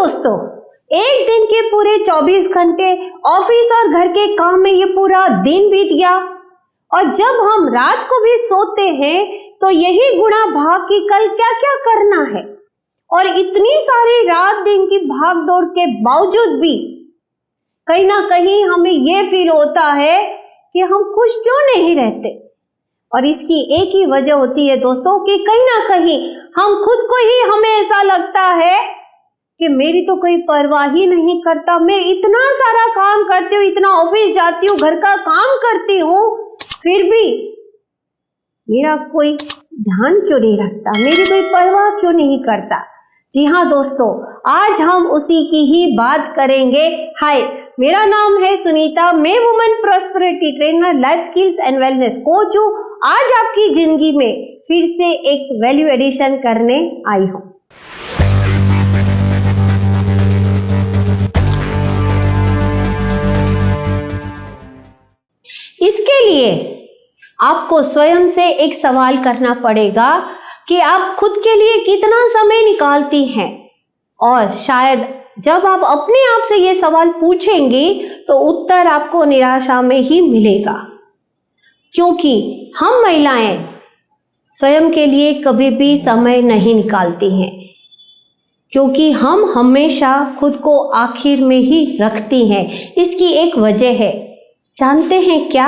दोस्तों, एक दिन के पूरे 24 घंटे ऑफिस और घर के काम में ये पूरा दिन बीत गया और जब हम रात को भी सोते हैं तो यही गुणा भाग कि कल क्या क्या करना है। और इतनी सारी रात दिन की भाग दौड़ के बावजूद भी कहीं ना कहीं हमें ये फील होता है कि हम खुश क्यों नहीं रहते। और इसकी एक ही वजह होती है दोस्तों कि कहीं ना कहीं हम खुद को ही हमें ऐसा लगता है कि मेरी तो कोई परवाह ही नहीं करता, मैं इतना सारा काम करती हूँ, इतना ऑफिस जाती हूँ, घर का काम करती हूँ, फिर भी मेरा कोई ध्यान क्यों नहीं रखता, मेरी कोई परवाह क्यों नहीं करता। जी हाँ दोस्तों, आज हम उसी की ही बात करेंगे। हाय, मेरा नाम है सुनीता, मैं women prosperity trainer, life skills and wellness coach हूँ। आज आपकी जिंदगी में फिर से एक वैल्यू एडिशन करने आई हूँ। इसके लिए आपको स्वयं से एक सवाल करना पड़ेगा कि आप खुद के लिए कितना समय निकालती हैं। और शायद जब आप अपने आप से ये सवाल पूछेंगी तो उत्तर आपको निराशा में ही मिलेगा, क्योंकि हम महिलाएं स्वयं के लिए कभी भी समय नहीं निकालती हैं, क्योंकि हम हमेशा खुद को आखिर में ही रखती हैं। इसकी एक वजह है, जानते हैं क्या?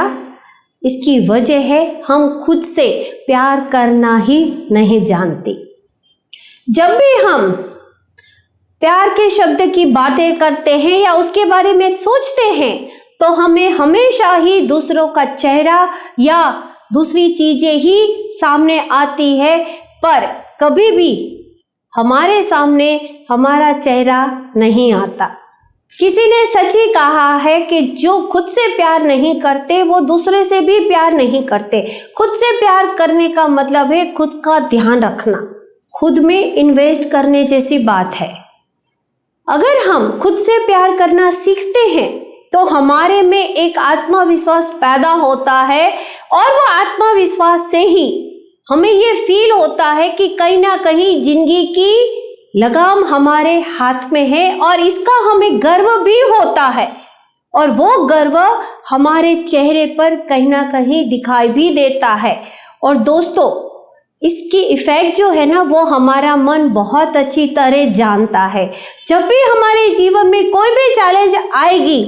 इसकी वजह है हम खुद से प्यार करना ही नहीं जानती। जब भी हम प्यार के शब्द की बातें करते हैं या उसके बारे में सोचते हैं तो हमें हमेशा ही दूसरों का चेहरा या दूसरी चीजें ही सामने आती है, पर कभी भी हमारे सामने हमारा चेहरा नहीं आता। किसी ने सच ही कहा है कि जो खुद से प्यार नहीं करते वो दूसरे से भी प्यार नहीं करते। खुद से प्यार करने का मतलब है खुद का ध्यान रखना, खुद में इन्वेस्ट करने जैसी बात है। अगर हम खुद से प्यार करना सीखते हैं तो हमारे में एक आत्मविश्वास पैदा होता है और वो आत्मविश्वास से ही हमें ये फील होता है कि कहीं ना कहीं जिंदगी की लगाम हमारे हाथ में है और इसका हमें गर्व भी होता है। और वो गर्व हमारे चेहरे पर कहीं ना कहीं दिखाई भी देता है। और दोस्तों, इसकी इफेक्ट जो है ना, वो हमारा मन बहुत अच्छी तरह जानता है। जब भी हमारे जीवन में कोई भी चैलेंज आएगी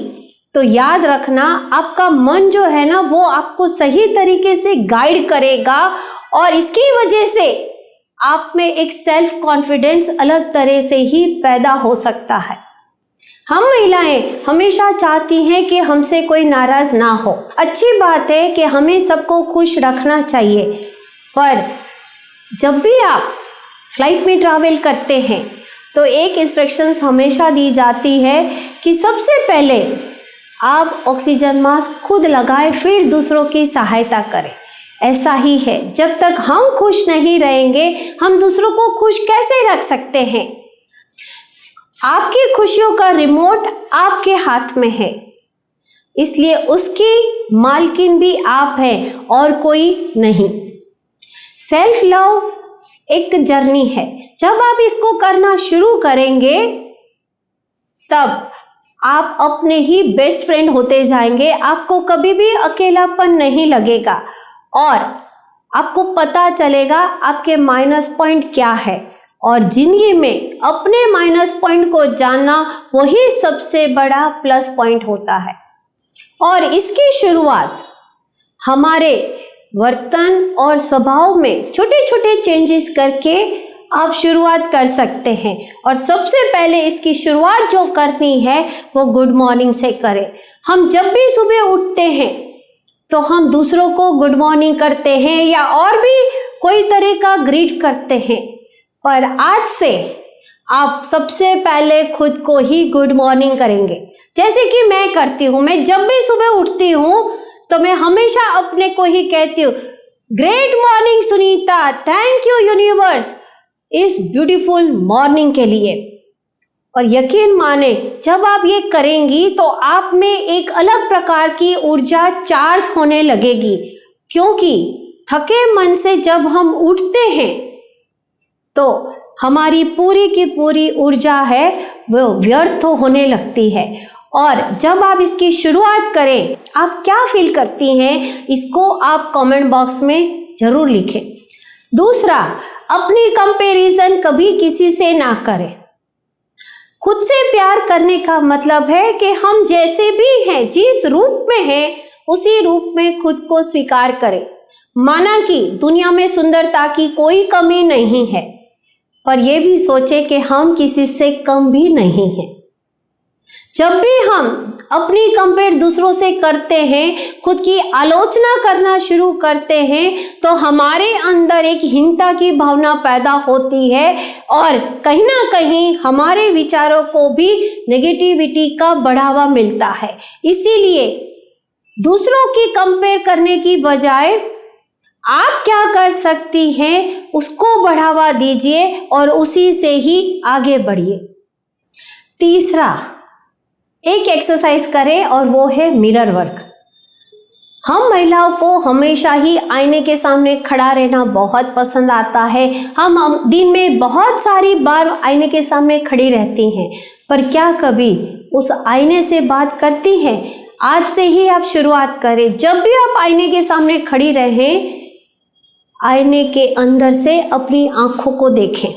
तो याद रखना, आपका मन जो है ना वो आपको सही तरीके से गाइड करेगा और इसकी वजह से आप में एक सेल्फ कॉन्फिडेंस अलग तरह से ही पैदा हो सकता है। हम महिलाएं हमेशा चाहती हैं कि हमसे कोई नाराज ना हो। अच्छी बात है कि हमें सबको खुश रखना चाहिए, पर जब भी आप फ्लाइट में ट्रैवल करते हैं तो एक इंस्ट्रक्शंस हमेशा दी जाती है कि सबसे पहले आप ऑक्सीजन मास्क खुद लगाएं, फिर दूसरों की सहायता करें। ऐसा ही है, जब तक हम खुश नहीं रहेंगे हम दूसरों को खुश कैसे रख सकते हैं। आपकी खुशियों का रिमोट आपके हाथ में है, इसलिए उसकी मालकिन भी आप हैं और कोई नहीं। सेल्फ लव एक जर्नी है, जब आप इसको करना शुरू करेंगे तब आप अपने ही बेस्ट फ्रेंड होते जाएंगे। आपको कभी भी अकेलापन नहीं लगेगा और आपको पता चलेगा आपके माइनस पॉइंट क्या है। और जिंदगी में अपने माइनस पॉइंट को जानना वही सबसे बड़ा प्लस पॉइंट होता है। और इसकी शुरुआत हमारे वर्तन और स्वभाव में छोटे छोटे चेंजेस करके आप शुरुआत कर सकते हैं। और सबसे पहले इसकी शुरुआत जो करनी है वो गुड मॉर्निंग से करें। हम जब भी सुबह उठते हैं तो हम दूसरों को गुड मॉर्निंग करते हैं या और भी कोई तरह का ग्रीट करते हैं, पर आज से आप सबसे पहले खुद को ही गुड मॉर्निंग करेंगे, जैसे कि मैं करती हूँ। मैं जब भी सुबह उठती हूँ तो मैं हमेशा अपने को ही कहती हूँ, great morning Sunita, thank you universe इस ब्यूटीफुल मॉर्निंग के लिए। और यकीन माने, जब आप ये करेंगी तो आप में एक अलग प्रकार की ऊर्जा चार्ज होने लगेगी, क्योंकि थके मन से जब हम उठते हैं तो हमारी पूरी की पूरी ऊर्जा है वो व्यर्थ होने लगती है। और जब आप इसकी शुरुआत करें, आप क्या फील करती हैं इसको आप कमेंट बॉक्स में ज़रूर लिखें। दूसरा, अपनी कंपैरिजन कभी किसी से ना करें। खुद से प्यार करने का मतलब है कि हम जैसे भी हैं, जिस रूप में हैं, उसी रूप में खुद को स्वीकार करें। माना कि दुनिया में सुंदरता की कोई कमी नहीं है, पर यह भी सोचें कि हम किसी से कम भी नहीं हैं। जब भी हम अपनी कंपेयर दूसरों से करते हैं, खुद की आलोचना करना शुरू करते हैं, तो हमारे अंदर एक हीनता की भावना पैदा होती है और कहीं ना कहीं हमारे विचारों को भी नेगेटिविटी का बढ़ावा मिलता है। इसीलिए दूसरों की कंपेयर करने की बजाय आप क्या कर सकती हैं उसको बढ़ावा दीजिए और उसी से ही आगे बढ़िए। तीसरा, एक एक्सरसाइज करें और वो है मिरर वर्क। हम महिलाओं को हमेशा ही आईने के सामने खड़ा रहना बहुत पसंद आता है। हम दिन में बहुत सारी बार आईने के सामने खड़ी रहती हैं, पर क्या कभी उस आईने से बात करती हैं? आज से ही आप शुरुआत करें। जब भी आप आईने के सामने खड़ी रहें, आईने के अंदर से अपनी आँखों को देखें,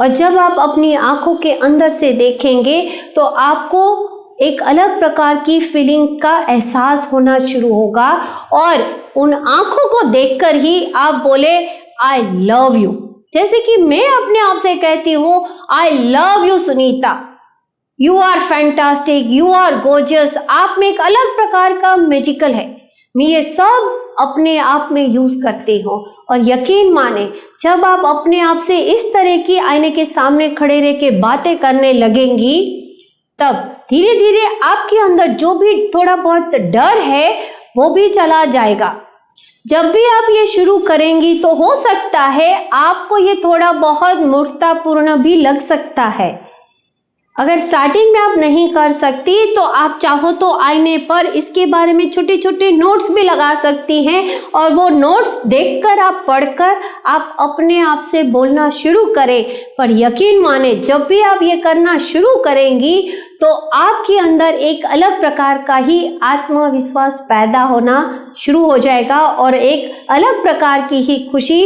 और जब आप अपनी आँखों के अंदर से देखेंगे तो आपको एक अलग प्रकार की फीलिंग का एहसास होना शुरू होगा और उन आँखों को देखकर ही आप बोले आई लव यू। जैसे कि मैं अपने आप से कहती हूँ, I love you Sunita, you are fantastic, you are gorgeous. आप में एक अलग प्रकार का मैजिकल है। मैं ये सब अपने आप में यूज़ करती हूँ और यकीन माने, जब आप अपने आप से इस तरह की आईने के सामने खड़े रह के बातें करने लगेंगी, तब धीरे धीरे आपके अंदर जो भी थोड़ा बहुत डर है वो भी चला जाएगा। जब भी आप ये शुरू करेंगी तो हो सकता है आपको ये थोड़ा बहुत मूर्खतापूर्ण भी लग सकता है। अगर स्टार्टिंग में आप नहीं कर सकती तो आप चाहो तो आईने पर इसके बारे में छोटे छोटे नोट्स भी लगा सकती हैं और वो नोट्स देखकर आप पढ़कर आप अपने आप से बोलना शुरू करें। पर यकीन माने, जब भी आप ये करना शुरू करेंगी तो आपके अंदर एक अलग प्रकार का ही आत्मविश्वास पैदा होना शुरू हो जाएगा और एक अलग प्रकार की ही खुशी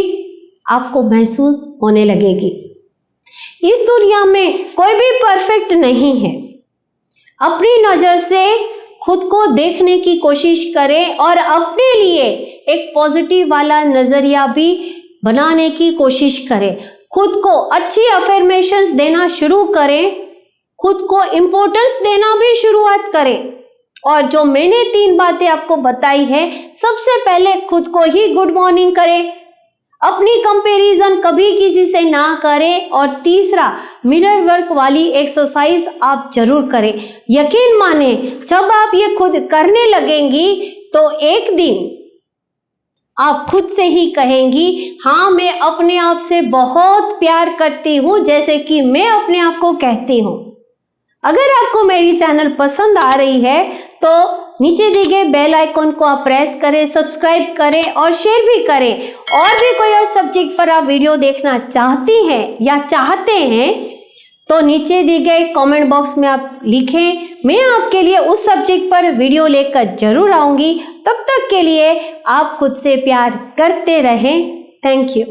आपको महसूस होने लगेगी। इस दुनिया में कोई भी परफेक्ट नहीं है। अपनी नज़र से खुद को देखने की कोशिश करें और अपने लिए एक पॉजिटिव वाला नज़रिया भी बनाने की कोशिश करें। खुद को अच्छी अफर्मेशंस देना शुरू करें, खुद को इम्पोर्टेंस देना भी शुरुआत करें। और जो मैंने 3 बातें आपको बताई है, सबसे पहले खुद को ही गुड मॉर्निंग करें, अपनी कंपैरिजन कभी किसी से ना करें, और तीसरा, मिरर वर्क वाली एक्सरसाइज आप जरूर करें। यकीन माने, जब आप ये खुद करने लगेंगी तो एक दिन आप खुद से ही कहेंगी, हाँ मैं अपने आप से बहुत प्यार करती हूँ, जैसे कि मैं अपने आप को कहती हूँ। अगर आपको मेरी चैनल पसंद आ रही है तो नीचे दिए गए बेल आइकॉन को आप प्रेस करें, सब्सक्राइब करें और शेयर भी करें। और भी कोई और सब्जेक्ट पर आप वीडियो देखना चाहती हैं या चाहते हैं तो नीचे दिए गए कमेंट बॉक्स में आप लिखें, मैं आपके लिए उस सब्जेक्ट पर वीडियो लेकर जरूर आऊँगी। तब तक के लिए आप खुद से प्यार करते रहें। Thank you.